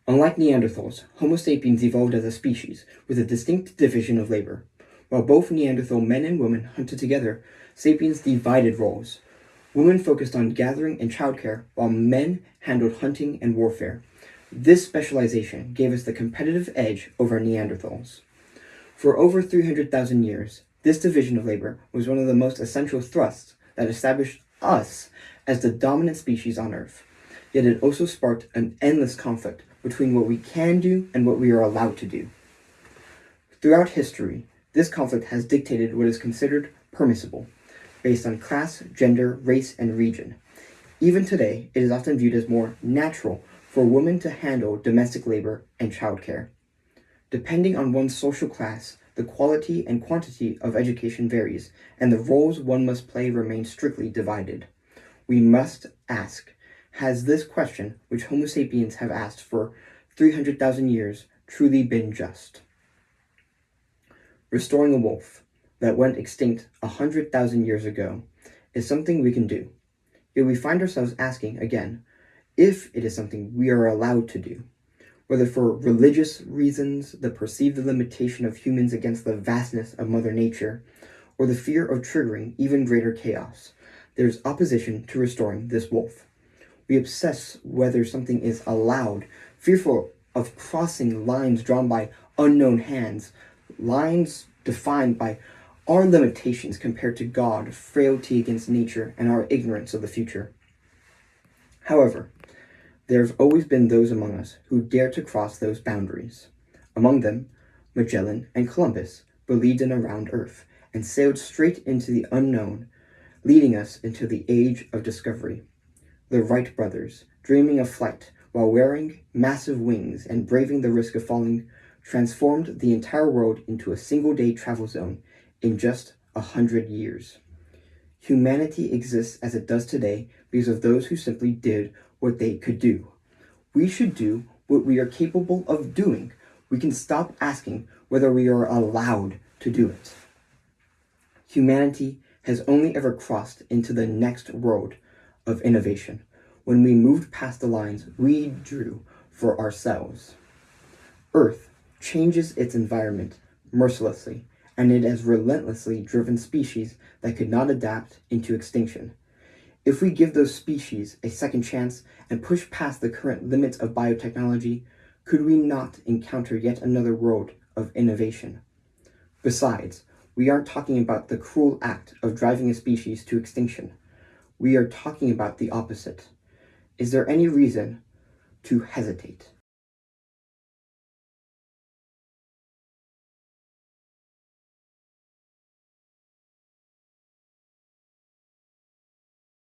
Unlike Neanderthals, Homo sapiens evolved as a species with a distinct division of labor. While both Neanderthal men and women hunted together, sapiens divided roles. Women focused on gathering and childcare, while men handled hunting and warfare. This specialization gave us the competitive edge over Neanderthals. For over 300,000 years, this division of labor was one of the most essential thrusts that established us as the dominant species on Earth. Yet it also sparked an endless conflict between what we can do and what we are allowed to do. Throughout history, this conflict has dictated what is considered permissible, based on class, gender, race, and region. Even today, it is often viewed as more natural for women to handle domestic labor and childcare. Depending on one's social class, the quality and quantity of education varies, and the roles one must play remain strictly divided. We must ask, has this question, which Homo sapiens have asked for 300,000 years, truly been just? Restoring a wolf that went extinct 100,000 years ago is something we can do. Yet we find ourselves asking again, if it is something we are allowed to do. Whether for religious reasons, the perceived limitation of humans against the vastness of Mother Nature, or the fear of triggering even greater chaos, there is opposition to restoring this wolf. We obsess whether something is allowed, fearful of crossing lines drawn by unknown hands, lines defined by our limitations compared to God, frailty against nature, and our ignorance of the future. However, there have always been those among us who dare to cross those boundaries. Among them, Magellan and Columbus believed in a round Earth and sailed straight into the unknown, leading us into the age of discovery. The Wright brothers, dreaming of flight while wearing massive wings and braving the risk of falling, transformed the entire world into a single-day travel zone in just 100 years. Humanity exists as it does today because of those who simply did what they could do. We should do what we are capable of doing. We can stop asking whether we are allowed to do it. Humanity has only ever crossed into the next world of innovation when we moved past the lines we drew for ourselves. Earth changes its environment mercilessly, and it has relentlessly driven species that could not adapt into extinction. If we give those species a second chance and push past the current limits of biotechnology, could we not encounter yet another world of innovation? Besides, we aren't talking about the cruel act of driving a species to extinction. We are talking about the opposite. Is there any reason to hesitate?